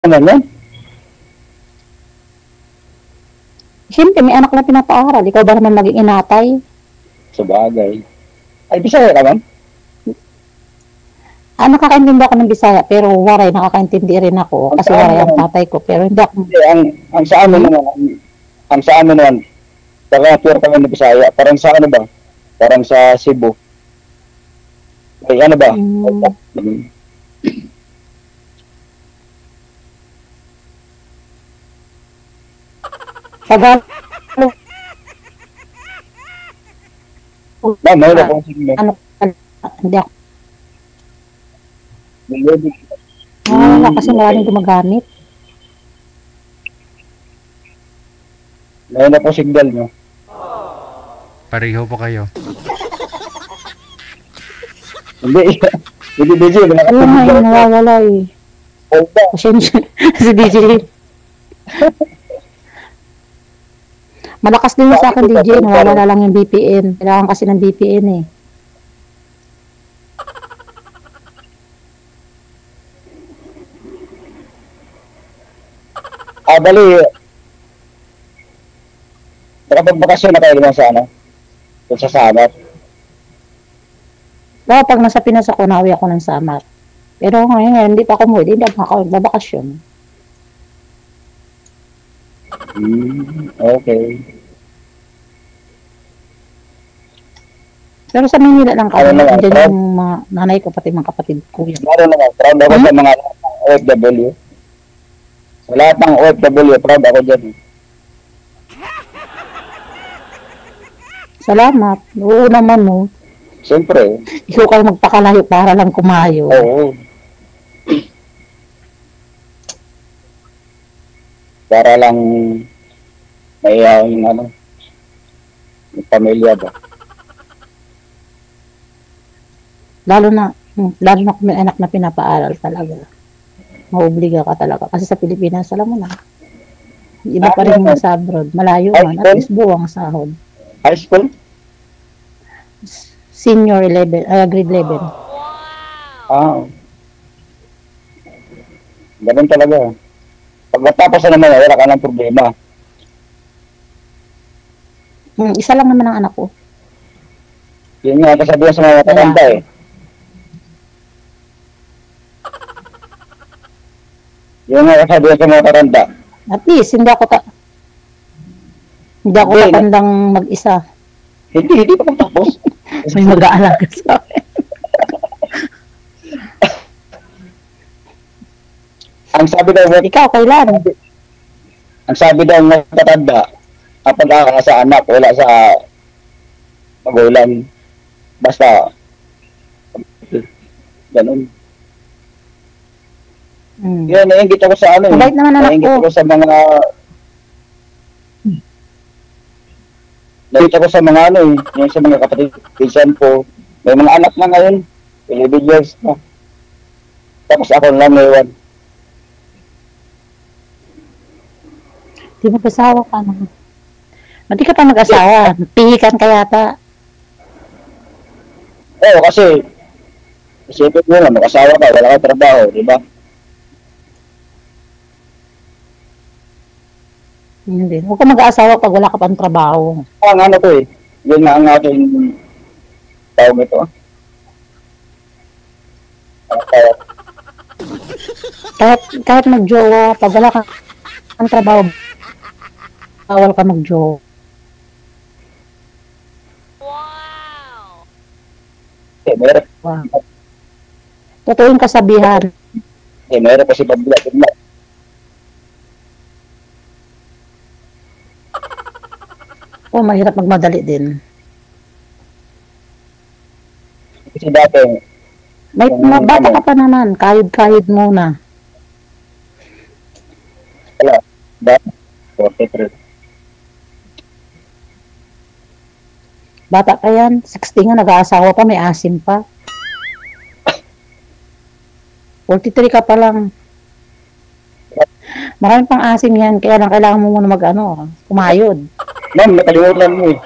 naman yan. Siyempre, may anak na pinapaaral. Ikaw ba naman maging inatay? Sa bagay. Ay, Bisaya ka man? Nakakaintindi ako ng Bisaya, pero waray, nakakaintindi rin ako. Kasi waray ang tatay ko. Pero hindi ako... Hindi, ang sa amin naman, ang sa amin naman, taga-pure kami ng Bisaya. Parang sa ano ba? Parang sa Cebu. Ay, ano ba? Tagalog. Ma'am, mayroon akong signal. Ano? Hindi ako. Hmm, Kasi maraming gumagamit. mayroon akong signal nyo. Pareho po kayo. Hindi, hindi DJ. Oo nga, nawawala eh. Pasensya. Si DJ. Malakas din sa akin, DJ. Nawawala lang yung VPN. Kailangan kasi ng VPN eh. Bali, nakapagbakasyon na kayo naman sa ano? Kung sa Samar. Oo, pag nasa Pinas ako, nauwi ako ng Samar. Pero ngayon, hindi pa ako umuwi. Hindi ako babakasyon. Okay. Pero sa Manila lang kami. Ano naman, Diyan proud? yung mga nanay ko, pati mga kapatid ko. Meron naman, proud ako sa mga OFW. Sa lahat ng OFW, proud ako dyan. Salamat. Oo naman, no. Siyempre. Ikaw kayo magpakalayo para lang kumayo. Oo. Para lang may yung ano, yung pamilya ba? Lalo na kung may anak na pinapaaral talaga. Maobliga ka talaga. Kasi sa Pilipinas, alam mo na. Iba pa rin yung sa abroad. Malayo man. At least buwang sahod. High school? Senior 11, grade 11. Ganun talaga. Pag matapos na naman, wala ka ng problema. Isa lang naman ang anak ko. Yun nga kasabihan sa mga matatanda eh. Yun nga kasabihan sa mga matatanda. At least, hindi ako tatandang mag-isa. Hindi pa kung tapos. May mag-aalaga sa akin. Ang sabi daw, Ikaw, kailan? ang sabi daw ng matatanda, ang pag-aaral sa anak, wala sa magulang. Basta, ganun. Yan, nainggit ako sa ano eh. Mabait naman anak Nainggit ko. ako sa mga... Nainggit ako sa mga ano eh. Yung sa mga kapatid, pinsan ko. May mga anak na ngayon. 11 years na. Tapos ako lang ngayon. Di mag-asawa ka na. Hindi ka pa mag-asawa. Pihikan ka yata. Oo, kasi isipin mo lang, mag-asawa ka, wala kang trabaho, di ba? Hindi. Huwag ka mag-asawa pag wala ka pang trabaho. Ang ano ko eh, yun nga ang aking tawag ito. Kahit mag-jowa, pag wala kang trabaho, bawal ka mag-jowa. Meron. Wow. Totoo yung kasabihan. Meron kasi pabila. Mahirap magmadali din. Kasi dati, May bata ka pa naman, kahit muna. wala, dati, 43. Bata pa yan, 16 nga, nag-aasawa pa, may asim pa. 43 ka pa lang. Maraming pang asim yan, kaya lang kailangan mo muna kumayod. Ma'am, nakalimutan mo eh.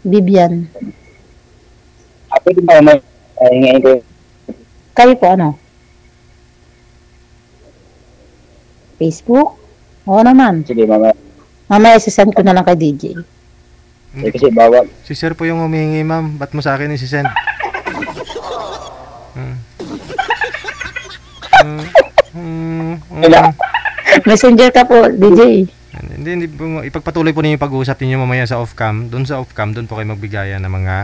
Bibian. Pwede ba may hingayin ko? Kayo po, ano? Facebook? Oo naman. Sige, mamaya. Mamaya sisend ko na lang kay DJ. Eh, kasi bawal. Si sir po yung humihingi, ma'am. Ba't mo sa akin isi-send? Kaya, Messenger ka po, DJ. Hindi po, ipagpatuloy po ninyo yung pag-uusap ninyo mamaya sa off-cam. Doon sa off-cam, doon po kayo magbigayan ng mga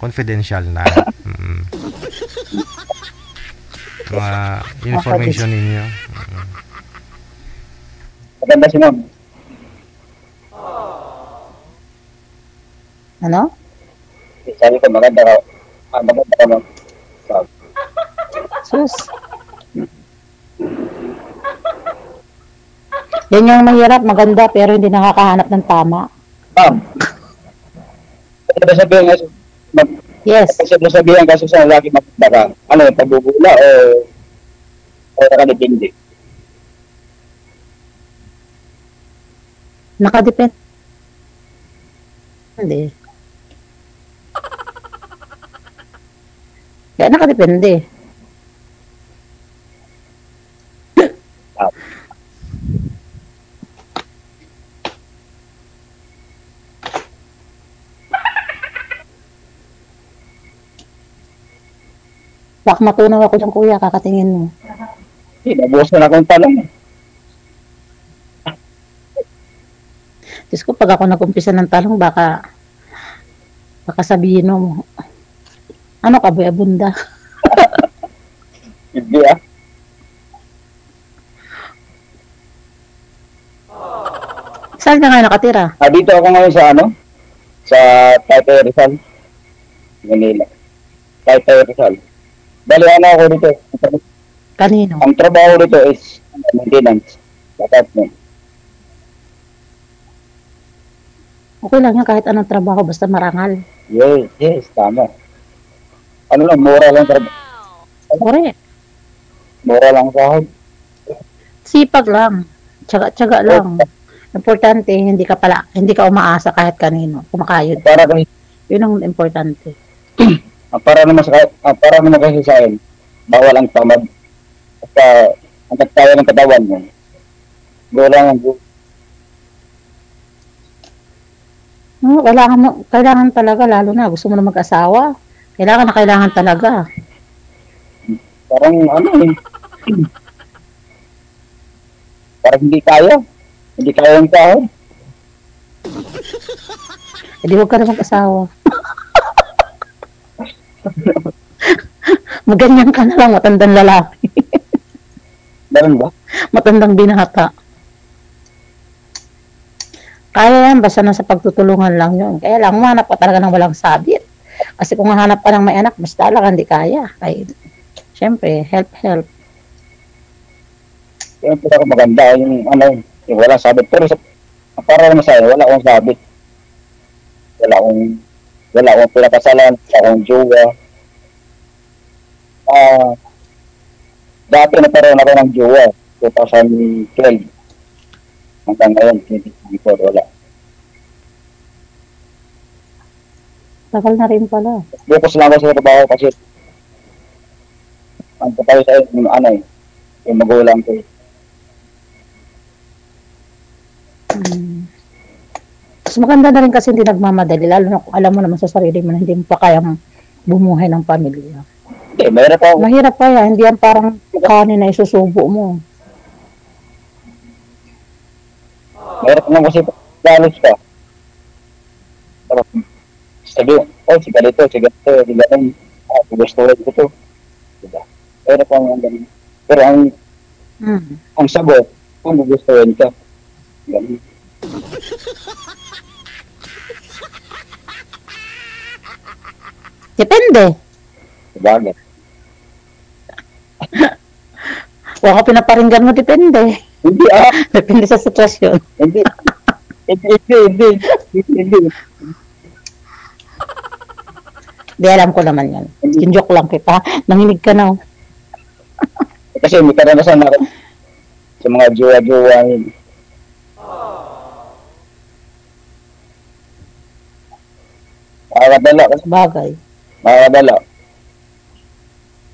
confidential na mga information ninyo. maganda si ma'am. Ano? Sabi ko, maganda ka. Maganda ka, ma'am. Sabi. Sus. Yan yung mahirap, maganda, pero hindi nakakahanap ng tama. Ma'am. Ano sabihin nga, Yes. sabihin kasi sa lagi maganda ka. Ano, pagbubula o nakadepende? Nakadepende. Hindi. Kaya nakadepende. Ah. Baka matunaw ako dyan, kuya, kakatingin mo. Nabuhos na akong talong. Diyos ko, pag ako nag-umpisa ng talong, baka sabihin mo, ano ka ba, abunda? Hindi ah. Saan ka nga nakatira? Dito ako ngayon sa sa Taytay Rizal, Manila. Taytay Rizal. Bali ako dito. Kanino? Ang trabaho dito is maintenance. Department. Okay lang yan kahit anong trabaho, basta marangal. Yes, tama. Ano lang, mura lang trabaho. Correct. Mura lang sahod. Sipag lang. Tsaga lang. Importante, hindi ka umaasa kahit kanino. Kumakayod. Para kasi, Yun ang importante. para naman kasi sa akin, bawal ang tamad. Basta, ang nagtayo ng katawan mo. Go lang ang go. Kailangan talaga, lalo na gusto mo na mag-asawa. Kailangan talaga. Parang parang hindi kaya. Hindi kaya yung sahod. Hindi huwag ka na mag-asawa. Maganyan ka na lang, matandang lalaki. Meron ba? Matandang binata. Kaya yan, basta nasa pagtutulungan lang yun. Kaya lang, humanap ka talaga ng walang sabit. Kasi kung hahanap ka ng may anak, mas talaga hindi kaya. Ay, syempre, help. Yung pinaka maganda, yung walang sabit. Pero para naman sa'yo, wala akong sabit. Wala akong pinakasalan, wala akong jowa. Dati nagkaroon ako ng jowa, 2012. Hanggang ngayon, 2024, wala. Tagal na rin pala. Focus lang ako sa trabaho kasi ang tayo sa yung magulang ko. Mas maganda na rin kasi hindi nagmamadali, lalo na kung alam mo naman sa sarili mo na hindi mo pa kayang bumuhay ng pamilya. Mahirap ako. Mahirap pa yan, hindi yan parang kanin na isusubo mo. Mahirap naman kasi galos ka. Sabi, si ganito, di ganun. Gustuhin ko to. Diba? Mahirap ang ganun. Pero ang sagot, kung gustuhin ka. Ganun. Depende. Sabagay. Kung ako pinaparinggan mo, depende. Hindi Depende sa sitwasyon. Hindi. Di alam ko naman yan. Joke lang kita. Nanginig ka na. Kasi may karanasan ako sa mga jowa-jowa yun. Makakadala kasi. Bagay. Makakadala.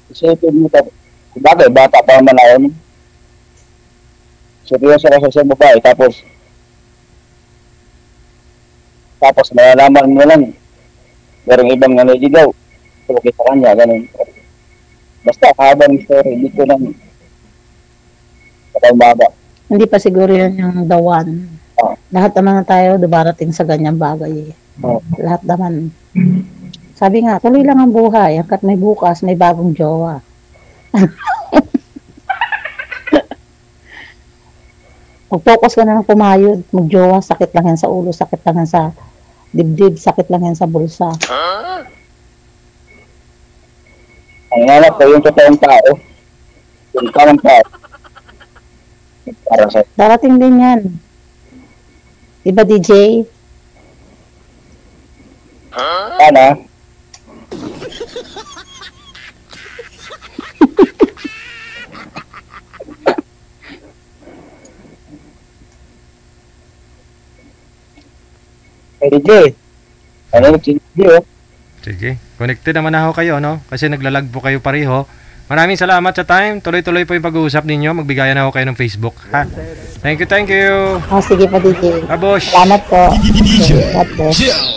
Kasi ito mo tapos. Bagay, bata pa naman ako. seryoso ka sa babae, tapos malalaman mo lang, merong ibang naniligaw, okay sa kanya, ganun. Basta, habang story, hindi ko lang baba. Hindi pa siguro yun yung the one. Lahat naman tayo dumarating sa ganyang bagay. Lahat naman. Sabi nga, tuloy lang ang buhay. Hanggat may bukas, may bagong jowa. Mag-focus ka na ng pumayod. Mag-jowa, sakit lang yan sa ulo, sakit lang yan sa dibdib, sakit lang yan sa bulsa. Ang hanap ko yung totoong tao. Yung tamang tao. Para sa... Darating din yan. Diba, DJ? Sana. Hey, DJ. Ano yung DJ, oh? Sige. Connected naman ako kayo, no? Kasi naglalag po kayo pareho. Maraming salamat sa time. Tuloy-tuloy po yung pag-uusap ninyo. Magbigayan ako kayo ng Facebook, ha? Thank you, thank you. Sige pa, DJ. Babosh. Salamat po. God bless.